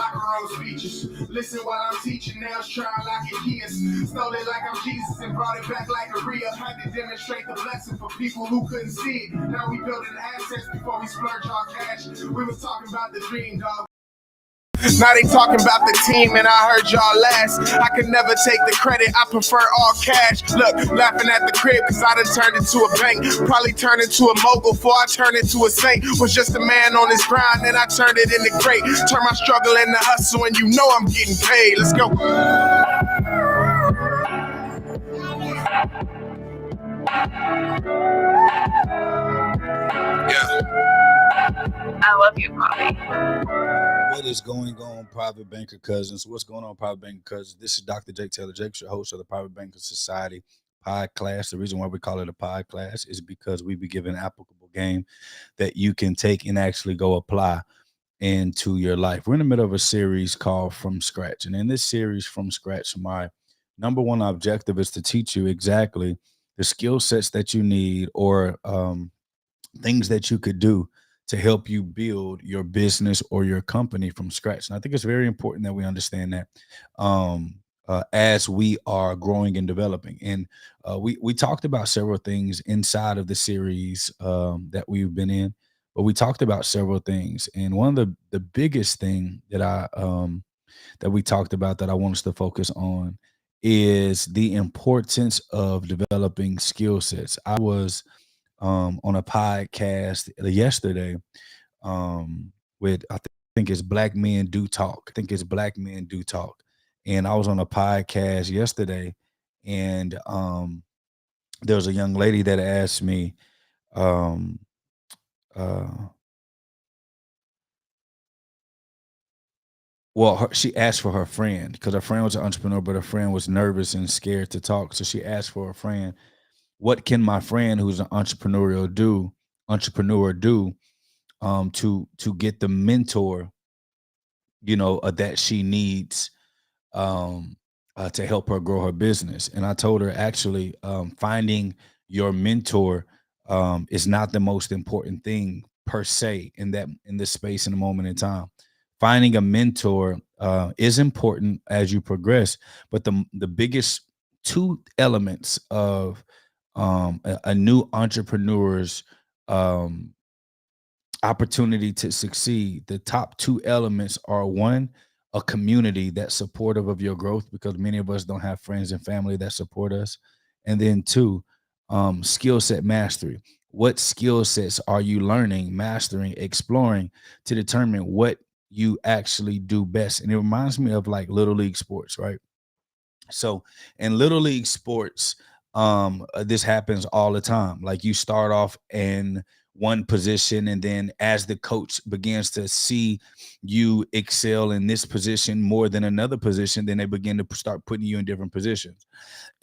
Locker room speeches. Listen while I'm teaching, nails trying like a kiss. Stole it like I'm Jesus and brought it back like a Rhea. Had to demonstrate the blessing for people who couldn't see it. Now we building assets before we splurge our cash. We was talking about the dream, dog. Now they talking about the team and I heard y'all last. I could never take the credit, I prefer all cash. Look, laughing at the crib cause I done turned into a bank. Probably turned into a mogul before I turned into a saint. Was just a man on his grind, then I turned it into great. Turn my struggle into hustle and you know I'm getting paid. Let's go. I love you, Bobby. What is going on, Private Banker Cousins? What's going on, Private Banker Cousins? This is Dr. Jake Taylor Jakes, your host of the Private Banker Society podcast. The reason why we call it a podcast is because we be given applicable game that you can take and actually go apply into your life. We're in the middle of a series called From Scratch. And in this series, From Scratch, my number one objective is to teach you exactly the skill sets that you need or things that you could do to help you build your business or your company from scratch. And I think it's very important that we understand that as we are growing and developing. And we talked about several things inside of the series that we've been in, but we talked about several things. And one of the biggest thing that that we talked about that I want us to focus on is the importance of developing skill sets. I was on a podcast yesterday with I think it's Black Men Do Talk. And I was on a podcast yesterday, and there was a young lady that asked me, she asked for her friend because her friend was an entrepreneur, but her friend was nervous and scared to talk. So she asked for a friend. What can my friend who's an entrepreneur do to get the mentor, that she needs to help her grow her business? And I told her, actually, finding your mentor is not the most important thing per se in this space in a moment in time. Finding a mentor is important as you progress, but the biggest two elements of a new entrepreneur's opportunity to succeed, the top two elements are: one, a community that's supportive of your growth, because many of us don't have friends and family that support us. And then two, skill set mastery. What skill sets are you learning, mastering, exploring to determine what you actually do best? And it reminds me of like Little League sports, right? So in Little League sports, this happens all the time. Like, you start off in one position, and then as the coach begins to see you excel in this position more than another position, then they begin to start putting you in different positions.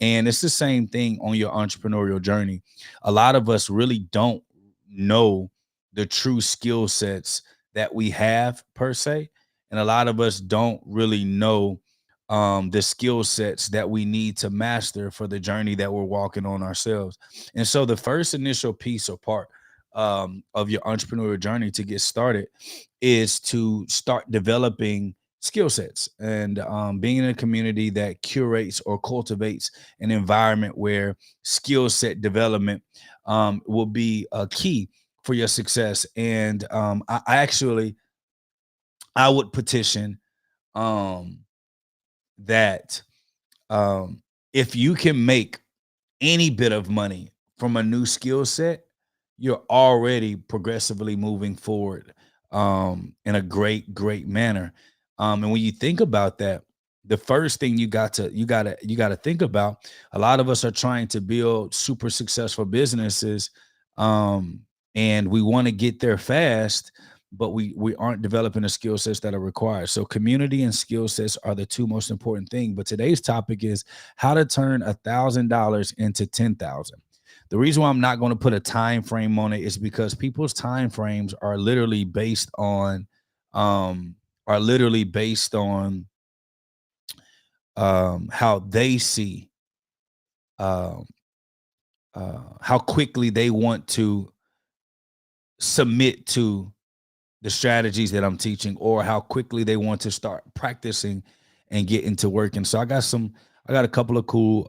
And it's the same thing on your entrepreneurial journey. A lot of us really don't know the true skill sets that we have per se. And a lot of us don't really know the skill sets that we need to master for the journey that we're walking on ourselves. And so the first initial piece or part of your entrepreneurial journey to get started is to start developing skill sets and being in a community that curates or cultivates an environment where skill set development will be a key for your success. And I would petition that if you can make any bit of money from a new skill set, you're already progressively moving forward in a great manner. And when you think about that, the first thing you got to think about, a lot of us are trying to build super successful businesses, and we want to get there fast, but we aren't developing the skill sets that are required. So community and skill sets are the two most important things. But today's topic is how to turn $1,000 into 10,000. The reason why I'm not going to put a time frame on it is because people's time frames are literally based on how they see how quickly they want to submit to the strategies that I'm teaching, or how quickly they want to start practicing and get into working. So I got a couple of cool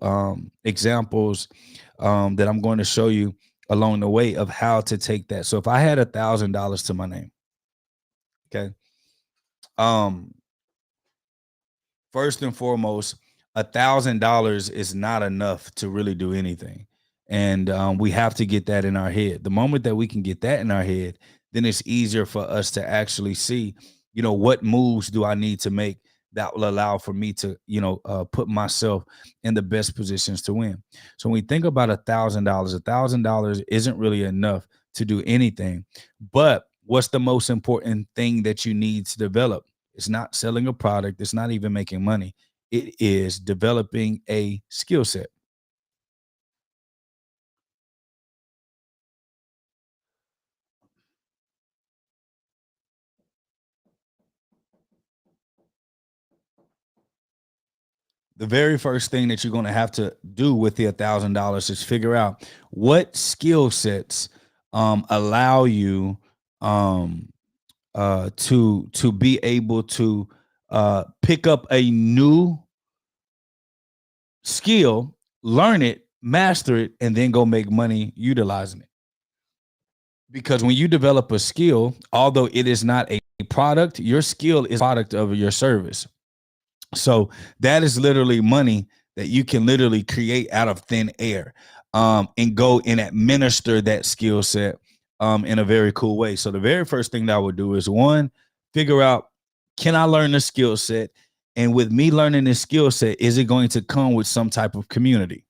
examples that I'm going to show you along the way of how to take that. So if I had $1,000 to my name, okay, first and foremost, $1,000 is not enough to really do anything. And we have to get that in our head. The moment that we can get that in our head, then it's easier for us to actually see, what moves do I need to make that will allow for me to, put myself in the best positions to win. So when we think about $1,000 isn't really enough to do anything. But what's the most important thing that you need to develop? It's not selling a product. It's not even making money. It is developing a skill set. The very first thing that you're going to have to do with the $1,000 is figure out what skill sets allow you to be able to pick up a new skill, learn it, master it, and then go make money utilizing it. Because when you develop a skill, although it is not a product, your skill is a product of your service. So that is literally money that you can literally create out of thin air, and go and administer that skill set in a very cool way. So the very first thing that I would do is, one, figure out, can I learn the skill set? And with me learning this skill set, is it going to come with some type of community?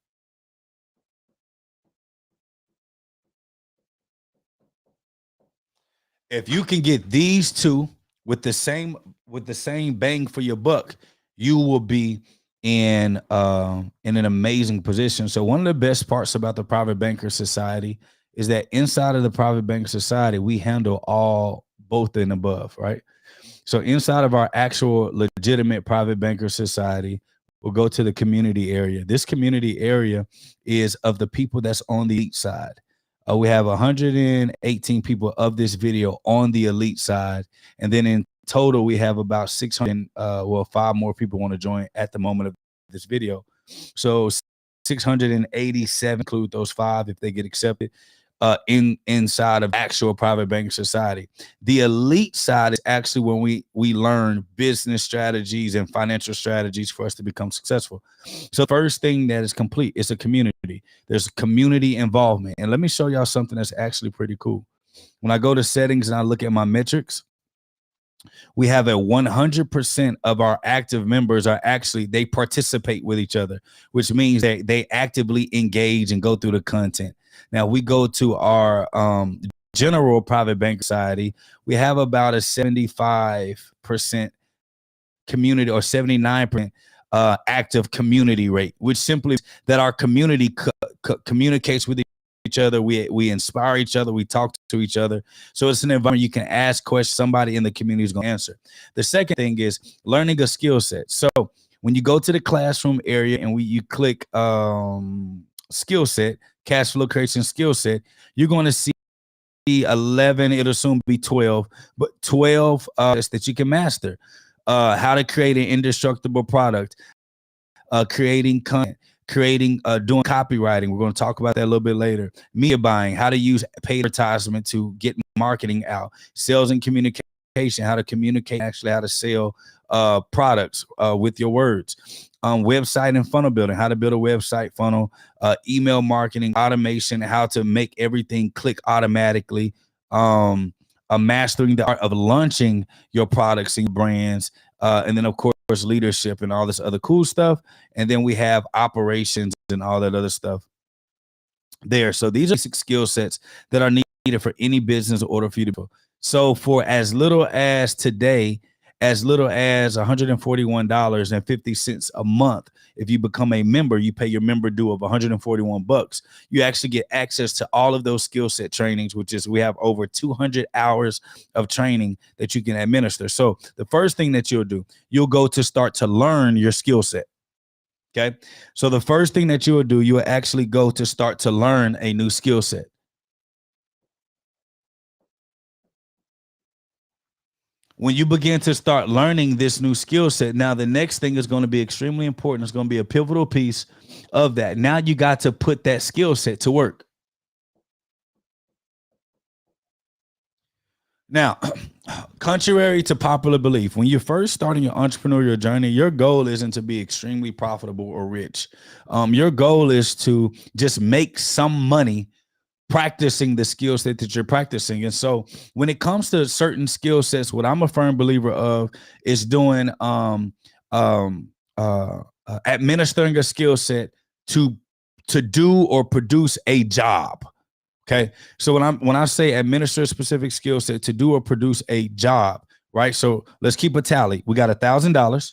If you can get these two with the same bang for your buck, you will be in an amazing position. So one of the best parts about the Private Banker Society is that inside of the Private Banker Society, we handle all both and above, right? So inside of our actual legitimate Private Banker Society, we'll go to the community area. This community area is of the people that's on the elite side. We have 118 people of this video on the elite side. And then in total, we have about 600, 5 more people want to join at the moment of this video. So 687 include those 5 if they get accepted inside of actual Private Banking Society. The elite side is actually when we learn business strategies and financial strategies for us to become successful. So the first thing that is complete is a community. There's community involvement. And let me show y'all something that's actually pretty cool. When I go to settings and I look at my metrics, we have a 100% of our active members are actually, they participate with each other, which means that they actively engage and go through the content. Now we go to our general Private Bank Society. We have about a 75% community or 79% active community rate, which simply that our community communicates with each other. We inspire each other. We talk to each other. So it's an environment you can ask questions. Somebody in the community is going to answer. The second thing is learning a skill set. So when you go to the classroom area and you click skill set, cash flow creation skill set, you're going to see 11, it'll soon be 12, but 12 that you can master. How to create an indestructible product, creating content, doing copywriting. We're going to talk about that a little bit later. Media buying, how to use paid advertisement to get marketing out, sales and communication, how to communicate, actually how to sell products with your words. Website and funnel building, how to build a website funnel, email marketing, automation, how to make everything click automatically, mastering the art of launching your products and brands, and then of course leadership and all this other cool stuff. And then we have operations and all that other stuff there. So these are 6 skill sets that are needed for any business in order for you to. So for as little as today, as little as $141.50 a month, if you become a member, you pay your member due of $141. You actually get access to all of those skill set trainings, which is we have over 200 hours of training that you can administer. So the first thing that you'll do, you'll go to start to learn your skill set. Okay. So the first thing that you will do, you will actually go to start to learn a new skill set. when you begin to start learning this new skill set, now the next thing is going to be extremely important. It's going to be a pivotal piece of that. Now you got to put that skill set to work. Now, contrary to popular belief, when you're first starting your entrepreneurial journey, your goal isn't to be extremely profitable or rich. Your goal is to just make some money practicing the skill set that you're practicing. And so when it comes to certain skill sets, what I'm a firm believer of is doing administering a skill set to do or produce a job. Okay. So when I say administer a specific skill set to do or produce a job, right? So let's keep a tally. We got $1,000.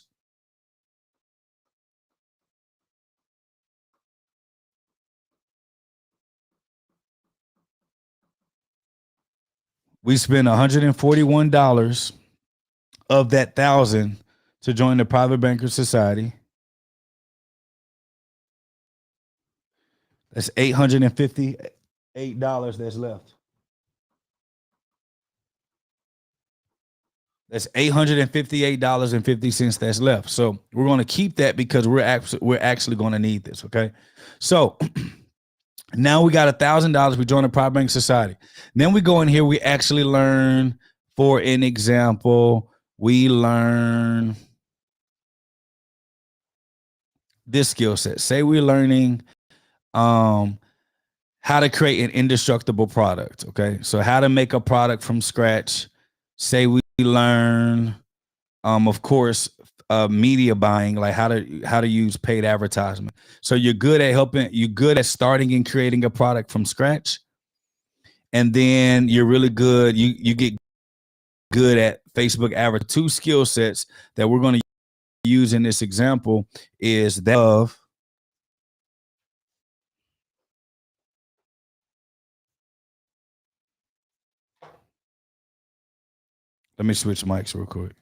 We spend $141 of that 1,000 to join the Private Banker Society. That's $858 that's left. That's $858.50 that's left. So we're going to keep that because we're actually going to need this. Okay. So now we got $1,000. We join the Private Banking Society. Then we go in here. We actually learn, for an example, we learn this skill set. Say we're learning how to create an indestructible product. Okay. So how to make a product from scratch. Say we learn, of course, media buying, like how to use paid advertisement. So you're good at starting and creating a product from scratch. And then you're really good. You get good at Facebook advertising. Two skill sets that we're going to use in this example is that of let me switch mics real quick.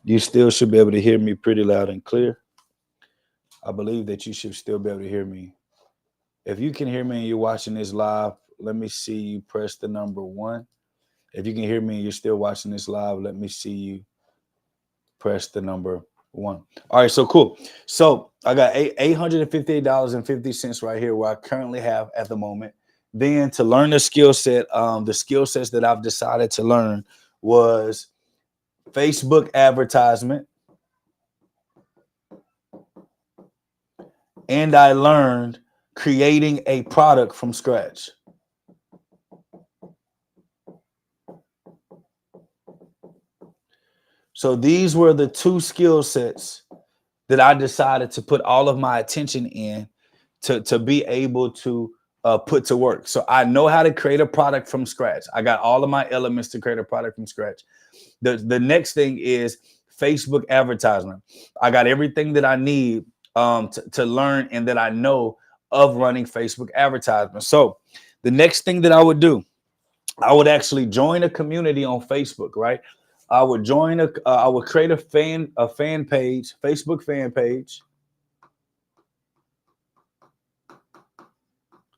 You still should be able to hear me pretty loud and clear. I believe that you should still be able to hear me. If you can hear me and you're watching this live, let me see you press the number 1. If you can hear me and you're still watching this live, let me see you press the number 1. All right, so cool. So I got $858.50 right here where I currently have at the moment. Then to learn the skill set, the skill sets that I've decided to learn was Facebook advertisement. And I learned creating a product from scratch. So these were the two skill sets that I decided to put all of my attention in to be able to put to work. So I know how to create a product from scratch. I got all of my elements to create a product from scratch. The next thing is Facebook advertisement. I got everything that I need to learn and that I know of running Facebook advertisement. So the next thing that I would do, I would actually join a community on Facebook, right? I would I would create a fan page, Facebook fan page.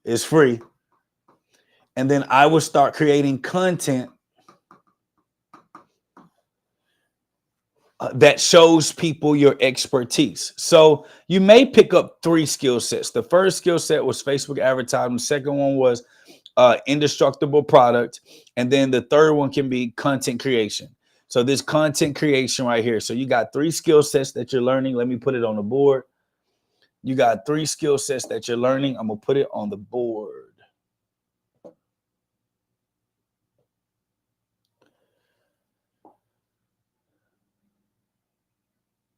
It's free. And then I would start creating content that shows people your expertise. So you may pick up 3 skill sets. The first skill set was Facebook advertising. The second one was indestructible product. And then the third one can be content creation. So this content creation right here. So you got 3 skill sets that you're learning. Let me put it on the board. You got 3 skill sets that you're learning. I'm going to put it on the board.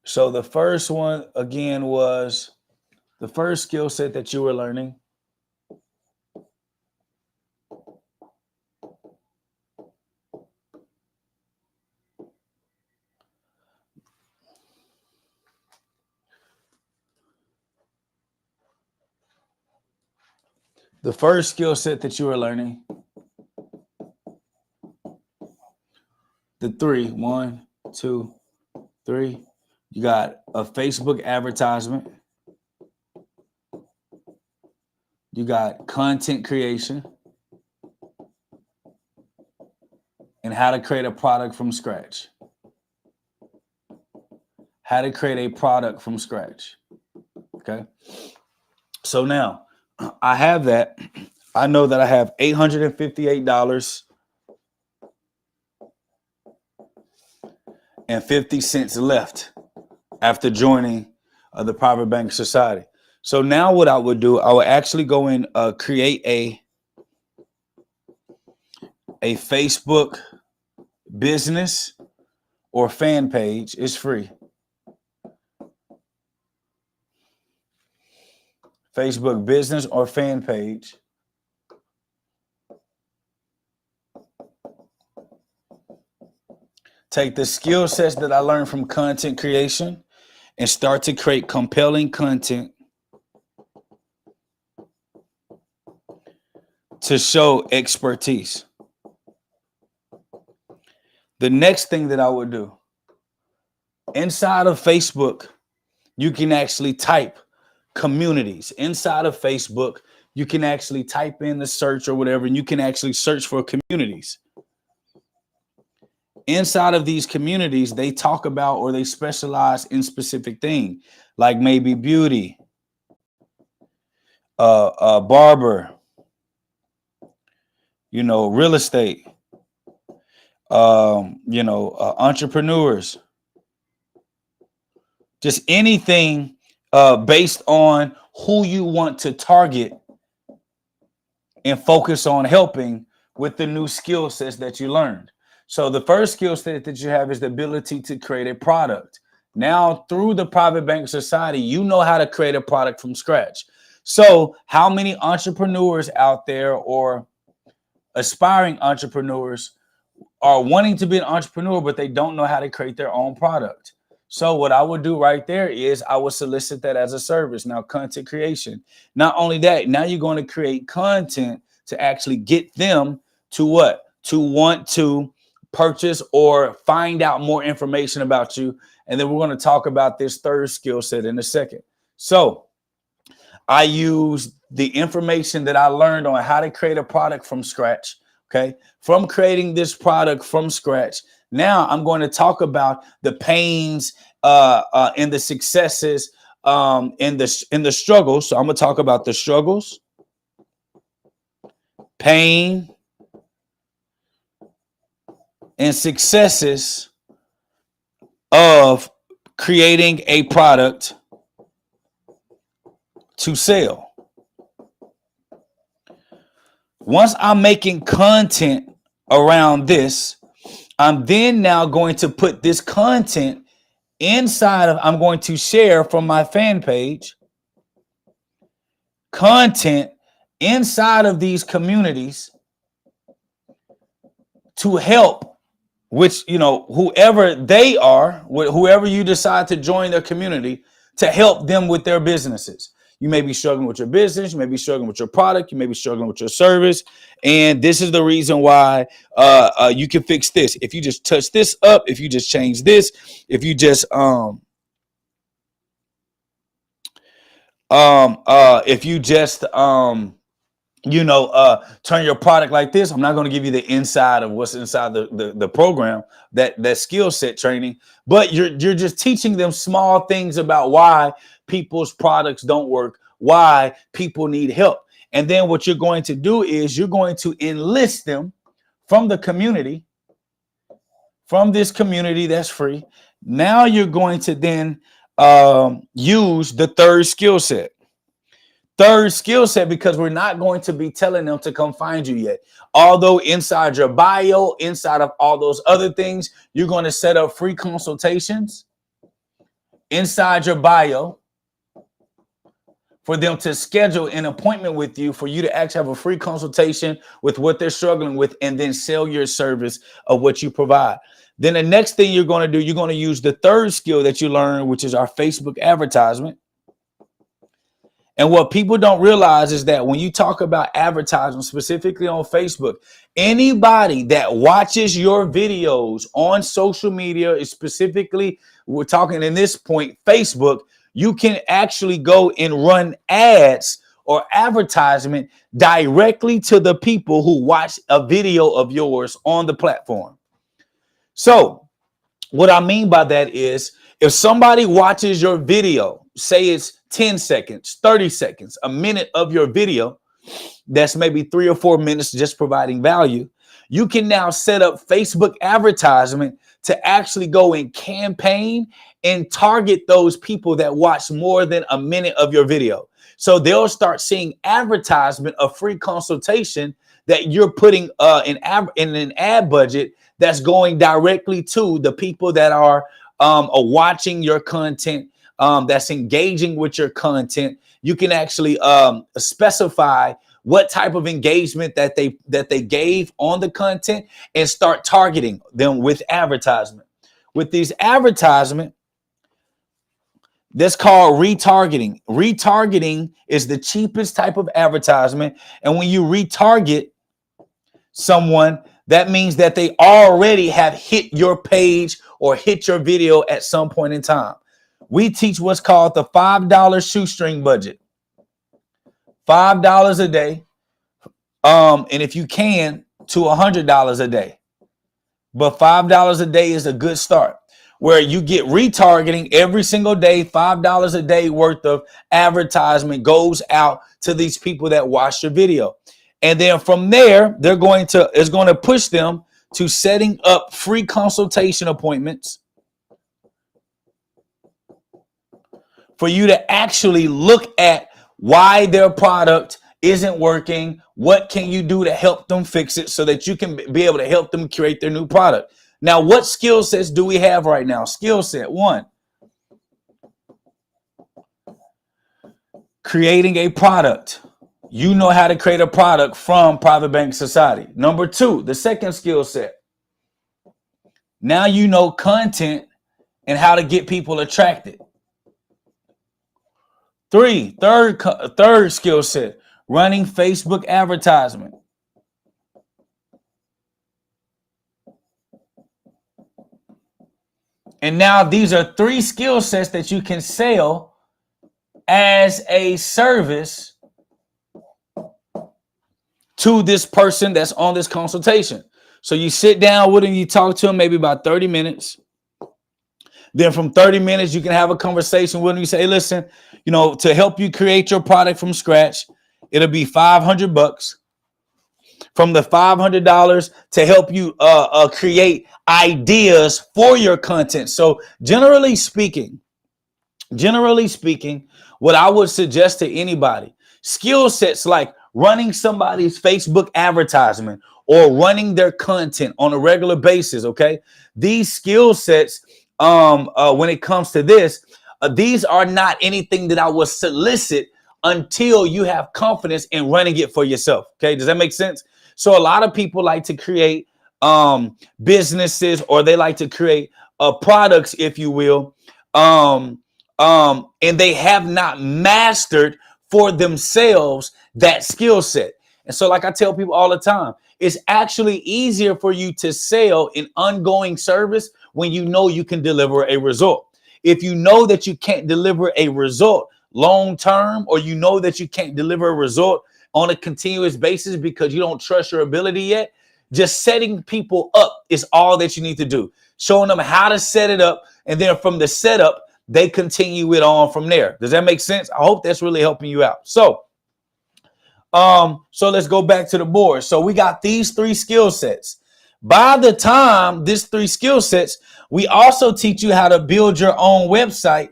So the first one, again, was the first skill set that you were learning. The first skill set that you are learning, the three, 1, 2, 3, you got a Facebook advertisement. You got content creation and how to create a product from scratch. How to create a product from scratch. Okay. So now I have that. I know that I have $858.50 left after joining the Private Bank Society. So now what I would do, I would actually go and create a Facebook business or fan page. It's free. Facebook business or fan page. Take the skill sets that I learned from content creation and start to create compelling content to show expertise. The next thing that I would do, inside of Facebook, you can actually type communities. Inside of Facebook, you can actually type in the search or whatever, and you can actually search for communities. Inside of these communities, they talk about or they specialize in specific things, like maybe beauty, barber, real estate, entrepreneurs, just anything based on who you want to target and focus on helping with the new skill sets that you learned. So the first skill set that you have is the ability to create a product. Now, through the Private Bank Society, you know how to create a product from scratch. So how many entrepreneurs out there or aspiring entrepreneurs are wanting to be an entrepreneur, but they don't know how to create their own product? So what I would do right there is I would solicit that as a service. Now, content creation. Not only that, now you're going to create content to actually get them to what? To want to purchase or find out more information about you. And then we're going to talk about this third skill set in a second. So I use the information that I learned on how to create a product from scratch. Okay. From creating this product from scratch. Now I'm going to talk about the pains and the successes in the struggles. So I'm going to talk about the struggles, pain, and successes of creating a product to sell. Once I'm making content around this, I'm then now going to put this content inside of, I'm going to share from my fan page, content inside of these communities to help which, whoever they are, whoever you decide to join their community, to help them with their businesses. You may be struggling with your business. You may be struggling with your product. You may be struggling with your service. And this is the reason why you can fix this. If you just touch this up, if you just change this, if you just turn your product like this. I'm not going to give you the inside of what's inside the program, that skill set training, but you're just teaching them small things about why people's products don't work, why people need help. And then what you're going to do is you're going to enlist them from the community, from this community that's free. Now you're going to then use the third skill set. Because we're not going to be telling them to come find you yet. Although inside your bio, inside of all those other things, you're going to set up free consultations inside your bio for them to schedule an appointment with you, for you to actually have a free consultation with what they're struggling with, and then sell your service of what you provide. Then the next thing you're going to do, you're going to use the third skill that you learn, which is our Facebook advertisement. And what people don't realize is that when you talk about advertising, specifically on Facebook, anybody that watches your videos on social media, specifically, we're talking in this point, Facebook, you can actually go and run ads or advertisement directly to the people who watch a video of yours on the platform. So what I mean by that is, if somebody watches your video, say it's 10 seconds, 30 seconds, a minute of your video, that's maybe 3 or 4 minutes just providing value, you can now set up Facebook advertisement to actually go and campaign and target those people that watch more than a minute of your video. So they'll start seeing advertisement, a free consultation that you're putting in an ad budget that's going directly to the people that are watching your content, that's engaging with your content. You can actually specify what type of engagement that they gave on the content and start targeting them with advertisement. With these advertisement, that's called retargeting. Retargeting is the cheapest type of advertisement. And when you retarget someone, that means that they already have hit your page or hit your video at some point in time. We teach what's called the $5 shoestring budget. $5 a day. And if you can, to $100 a day. But $5 a day is a good start, where you get retargeting every single day. $5 a day worth of advertisement goes out to these people that watch your video. And then from there, it's going to push them to setting up free consultation appointments for you to actually look at why their product isn't working. What can you do to help them fix it so that you can be able to help them create their new product? Now, what skill sets do we have right now? Skill set 1, creating a product. You know how to create a product from Private Bank Society. Number 2, the second skill set. Now you know content and how to get people attracted. 3, third skill set, running Facebook advertisement. And now these are 3 skill sets that you can sell as a service to this person that's on this consultation. So you sit down with them, you talk to them maybe about 30 minutes. Then from 30 minutes, you can have a conversation with them. You say, hey, listen, to help you create your product from scratch, it'll be $500. From the $500 to help you create ideas for your content. So generally speaking, what I would suggest to anybody, skill sets like running somebody's Facebook advertisement or running their content on a regular basis. Okay. These skill sets, when it comes to this, these are not anything that I will solicit until you have confidence in running it for yourself. Okay. Does that make sense? So a lot of people like to create businesses, or they like to create products, if you will. And they have not mastered for themselves that skill set. And so, like I tell people all the time, it's actually easier for you to sell an ongoing service when you know you can deliver a result. If you know that you can't deliver a result long term, or you know that you can't deliver a result on a continuous basis because you don't trust your ability yet, just setting people up is all that you need to do. Showing them how to set it up, and then from the setup, they continue it on from there. Does that make sense? I hope that's really helping you out. So let's go back to the board. So we got these 3 skill sets. By the time these 3 skill sets, we also teach you how to build your own website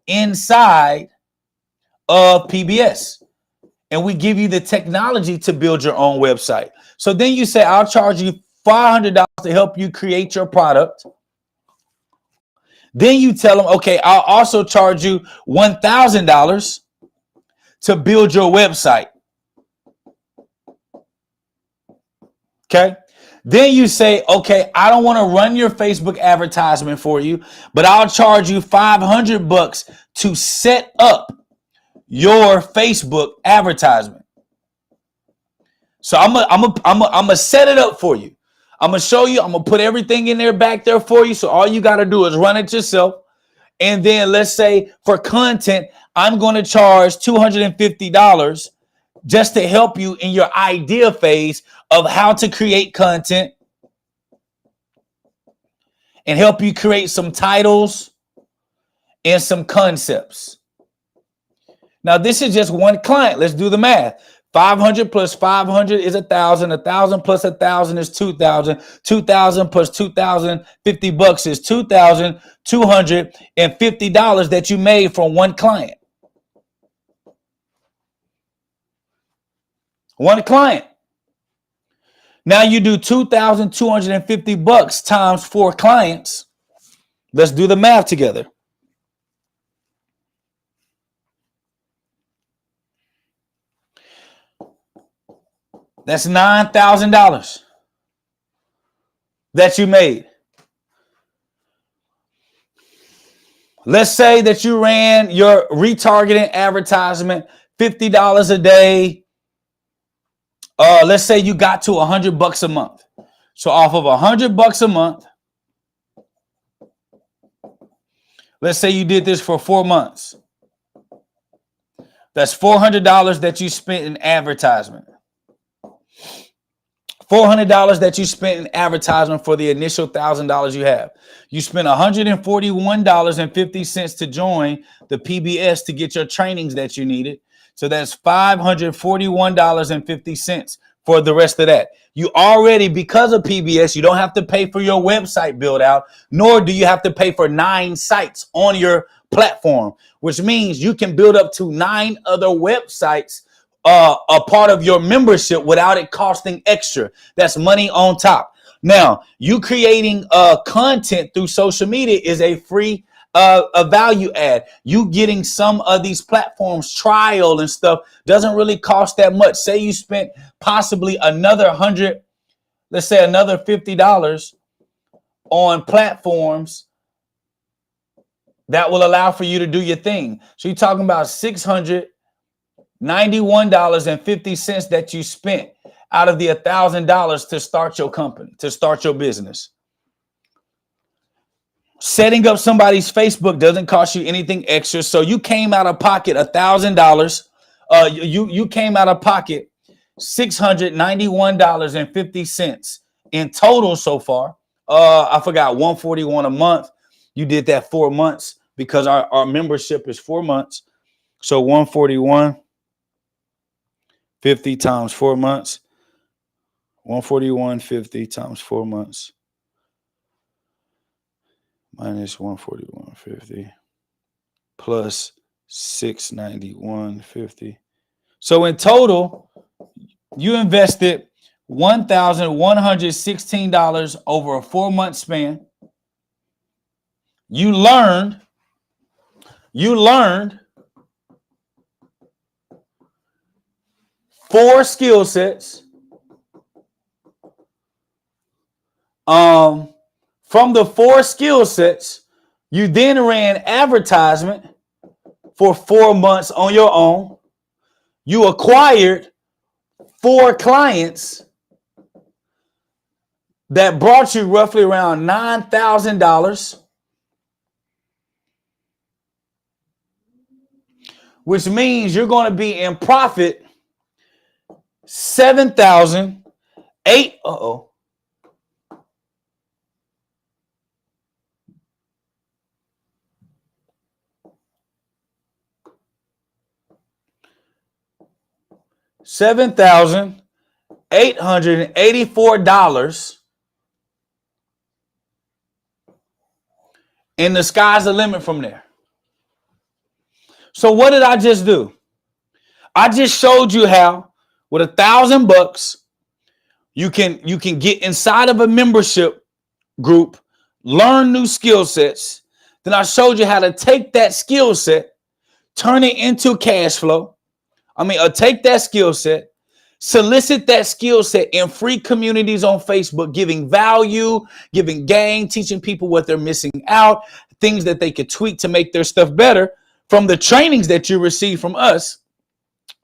inside of PBS. And we give you the technology to build your own website. So then you say, I'll charge you $500 to help you create your product. Then you tell them, okay, I'll also charge you $1,000 to build your website. Okay. Then you say, okay, I don't want to run your Facebook advertisement for you, but I'll charge you $500 to set up your Facebook advertisement. So I'm gonna set it up for you. I'm gonna show you. I'm gonna put everything in there back there for you. So all you gotta do is run it yourself. And then let's say for content, I'm gonna charge $250 just to help you in your idea phase of how to create content and help you create some titles and some concepts. Now, this is just one client. Let's do the math. 500 plus 500 is 1,000. 1,000 plus 1,000 is 2,000. 2,000 plus 2,050 bucks is $2,250 that you made from one client. One client. Now you do 2,250 bucks times 4 clients. Let's do the math together. That's $9,000 that you made. Let's say that you ran your retargeting advertisement $50 a day. Let's say you got to $100 a month. So off of $100 a month, let's say you did this for 4 months. That's $400 that you spent in advertisement. $400 that you spent in advertisement for the initial $1,000 you have. You spent $141.50 to join the PBS to get your trainings that you needed. So that's $541.50 for the rest of that. You already, because of PBS, you don't have to pay for your website build out, nor do you have to pay for 9 sites on your platform, which means you can build up to 9 other websites a part of your membership without it costing extra. That's money on top. Now, you creating content through social media is a free a value add. You getting some of these platforms trial and stuff doesn't really cost that much. Say you spent possibly another 100, let's say another $50 on platforms that will allow for you to do your thing. So you're talking about $691.50 that you spent out of the $1,000 to start your company, to start your business. Setting up somebody's Facebook doesn't cost you anything extra. So you came out of pocket $1,000. You came out of pocket $691.50 in total so far. I forgot, $141 a month. You did that 4 months because our membership is 4 months. So $141.50 times 4 months. $141.50 times 4 months. Minus $141.50 plus $691.50. So in total, you invested $1,116 over a 4-month span. You learned 4 skill sets. From the 4 skill sets, you then ran advertisement for 4 months on your own. You acquired 4 clients that brought you roughly around $9,000, which means you're going to be in profit $7,008. $7,884, and the sky's the limit from there. So what did I just do? I just showed you how with $1,000 you can get inside of a membership group, learn new skill sets. Then I showed you how to take that skill set, turn it into cash flow. Take that skill set, solicit that skill set in free communities on Facebook, giving value, giving game, teaching people what they're missing out, things that they could tweak to make their stuff better from the trainings that you receive from us,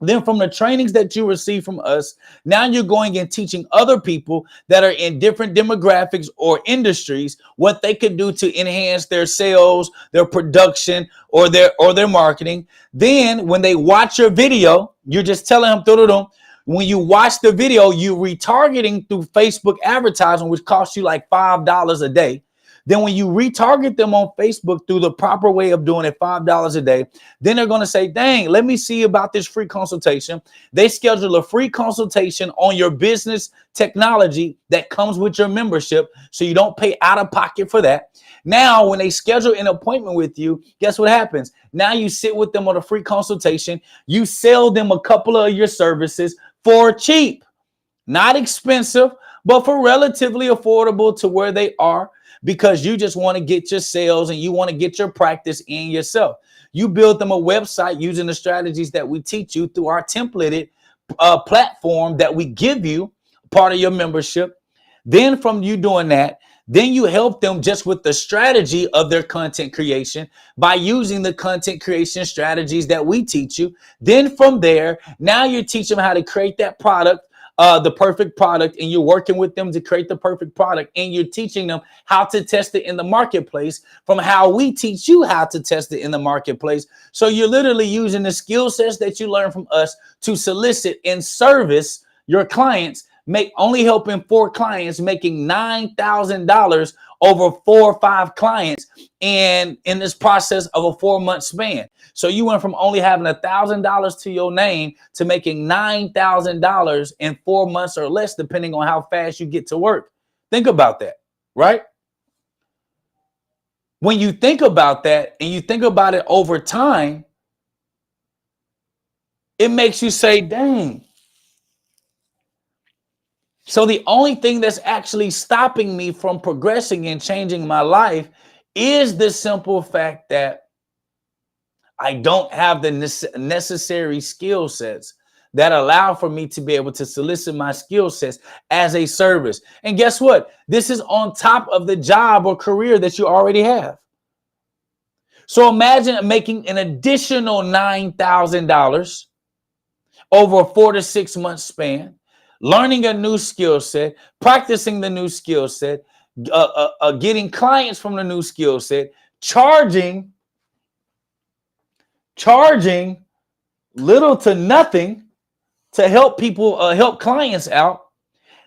then from the trainings that you receive from us, now you're going and teaching other people that are in different demographics or industries what they could do to enhance their sales, their production, or their marketing. Then when they watch your video, you're just telling them, when you watch the video, you retargeting through Facebook advertising, which costs you like $5 a day. Then when you retarget them on Facebook through the proper way of doing it, $5 a day, then they're going to say, dang, let me see about this free consultation. They schedule a free consultation on your business technology that comes with your membership, so you don't pay out of pocket for that. Now, when they schedule an appointment with you, guess what happens? Now you sit with them on a free consultation. You sell them a couple of your services for cheap, not expensive, but for relatively affordable to where they are, because you just want to get your sales and you want to get your practice in yourself. You build them a website using the strategies that we teach you through our templated platform that we give you, part of your membership. Then from you doing that, then you help them just with the strategy of their content creation by using the content creation strategies that we teach you. Then from there, now you teach them how to create that product, the perfect product, and you're working with them to create the perfect product, and you're teaching them how to test it in the marketplace from how we teach you how to test it in the marketplace. So you're literally using the skill sets that you learn from us to solicit and service your clients, only helping 4 clients, making $9,000 over 4 or 5 clients in this process of a 4-month span. So you went from only having $1,000 to your name to making $9,000 in 4 months or less, depending on how fast you get to work. Think about that, right? When you think about that and you think about it over time, it makes you say, dang. So the only thing that's actually stopping me from progressing and changing my life is the simple fact that I don't have the necessary skill sets that allow for me to be able to solicit my skill sets as a service. And guess what? This is on top of the job or career that you already have. So imagine making an additional $9,000 over a 4 to 6 month span, learning a new skill set, practicing the new skill set, getting clients from the new skill set, charging little to nothing to help people, help clients out.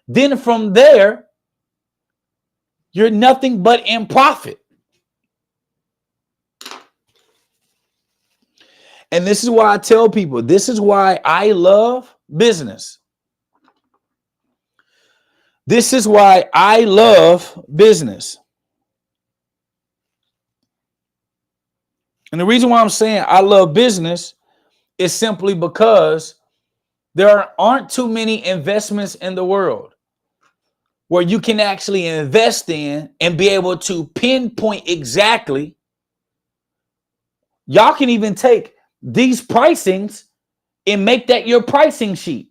Then from there, you're nothing but in profit. And this is why I tell people, this is why I love business. This is why I love business. And the reason why I'm saying I love business is simply because there aren't too many investments in the world where you can actually invest in and be able to pinpoint exactly. Y'all can even take these pricings and make that your pricing sheet.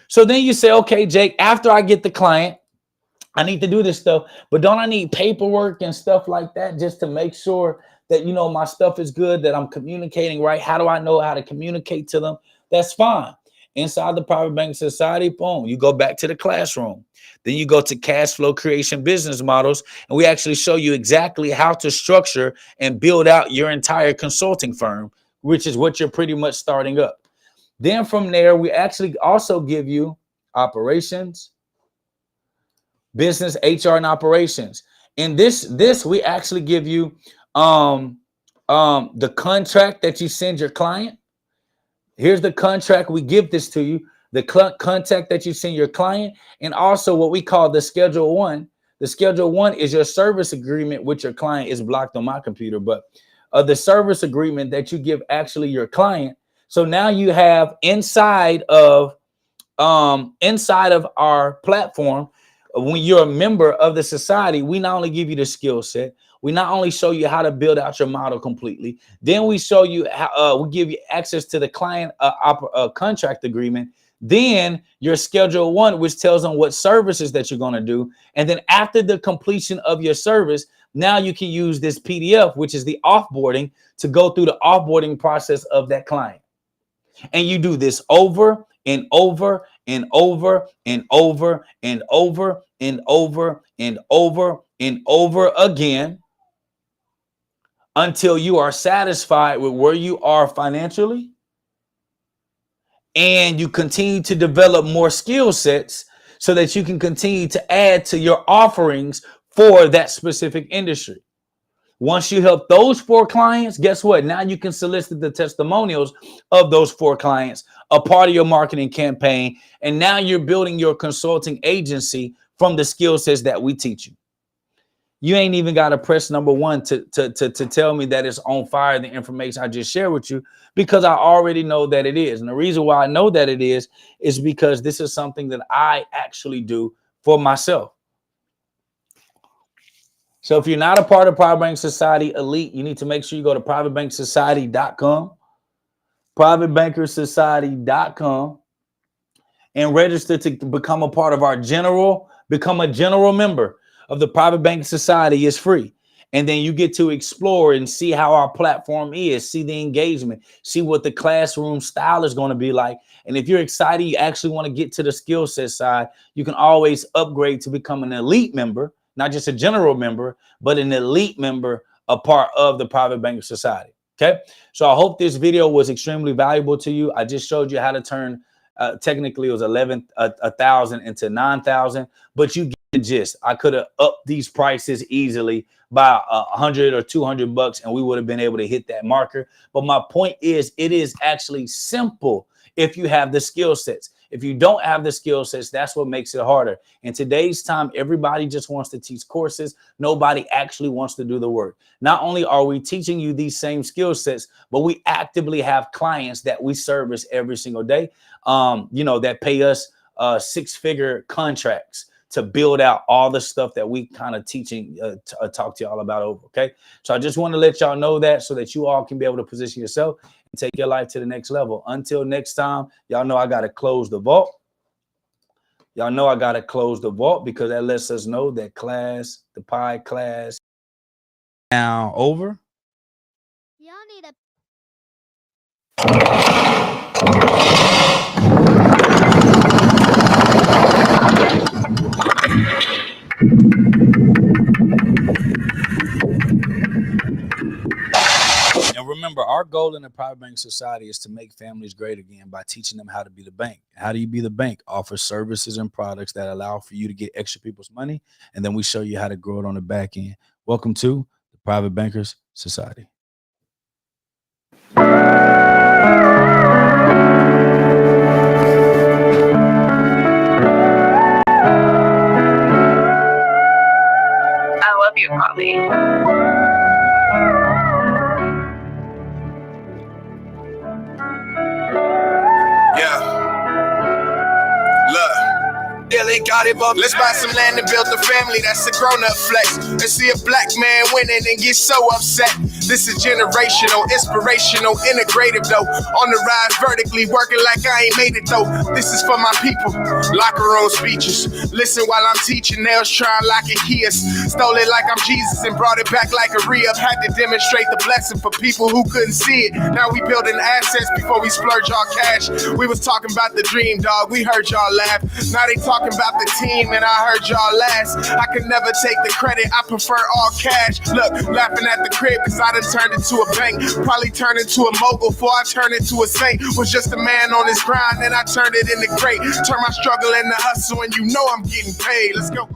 So then you say, okay, Jake, after I get the client, I need to do this stuff, but don't I need paperwork and stuff like that just to make sure that, you know, my stuff is good, that I'm communicating right? How do I know how to communicate to them? That's fine. Inside the Private Banking Society, boom, you go back to the classroom. Then you go to cash flow creation business models, and we actually show you exactly how to structure and build out your entire consulting firm, which is what you're pretty much starting up. Then from there, we actually also give you operations, business, HR, and operations. In this we actually give you the contract that you send your client. Here's the contract. We give this to you. The contact that you send your client, and also what we call the Schedule 1. The Schedule 1 is your service agreement with your client. Is blocked on my computer, but the service agreement that you give actually your client. So now you have inside of our platform, when you're a member of the society, we not only give you the skill set, we not only show you how to build out your model completely, then we show you how we give you access to the client contract agreement. Then your schedule 1, which tells them what services that you're going to do. And then after the completion of your service, now you can use this PDF, which is the offboarding, to go through the offboarding process of that client. And you do this over and over and over and over and over and over and over and over again until you are satisfied with where you are financially, and you continue to develop more skill sets so that you can continue to add to your offerings for that specific industry. Once you help those 4 clients, guess what? Now you can solicit the testimonials of those 4 clients, a part of your marketing campaign. And now you're building your consulting agency from the skill sets that we teach you. You ain't even got to press number 1 to tell me that it's on fire, the information I just shared with you, because I already know that it is. And the reason why I know that it is because this is something that I actually do for myself. So if you're not a part of Private Bank Society Elite, you need to make sure you go to privatebanksociety.com, privatebankersociety.com, and register to become a part of our become a general member of the Private Bank Society. Is free. And then you get to explore and see how our platform is, see the engagement, see what the classroom style is going to be like. And if you're excited, you actually want to get to the skill set side, you can always upgrade to become an elite member, not just a general member, but an elite member, a part of the Private Banker Society. Okay. So I hope this video was extremely valuable to you. I just showed you how to turn, technically it was 1,000 into 9,000, but you get the gist. I could have upped these prices easily by $100 or $200, and we would have been able to hit that marker. But my point is, it is actually simple if you have the skill sets. If you don't have the skill sets, that's what makes it harder. In today's time, everybody just wants to teach courses. Nobody actually wants to do the work. Not only are we teaching you these same skill sets, but we actively have clients that we service every single day, that pay us 6-figure contracts to build out all the stuff that we kind of teaching, talk to y'all about over. Okay. So I just want to let y'all know that so that you all can be able to position yourself and take your life to the next level. Until next time, y'all know I got to close the vault. Y'all know I got to close the vault because that lets us know that class, the Pi class, now over. Y'all need a And remember, our goal in the Private Bank Society is to make families great again by teaching them how to be the bank. How do you be the bank? Offer services and products that allow for you to get extra people's money, and then we show you how to grow it on the back end. Welcome to the Private Bankers Society. I love you, Bobby. They got it, but let's buy some land and build a family. That's a grown-up flex. And see a black man winning and get so upset. This is generational, inspirational, integrative though. On the rise vertically, working like I ain't made it though. This is for my people. Locker room speeches. Listen while I'm teaching. Nails trying like a kiss. Stole it like I'm Jesus and brought it back like a re-up. Had to demonstrate the blessing for people who couldn't see it. Now we building assets before we splurge our cash. We was talking about the dream, dog. We heard y'all laugh. Now they talking about the team and I heard y'all last. I could never take the credit. I prefer all cash. Look, laughing at the crib cause I done turned into a bank. Probably turned into a mogul before I turned into a saint. Was just a man on his grind and I turned it into great. Turn my struggle into hustle and you know I'm getting paid. Let's go.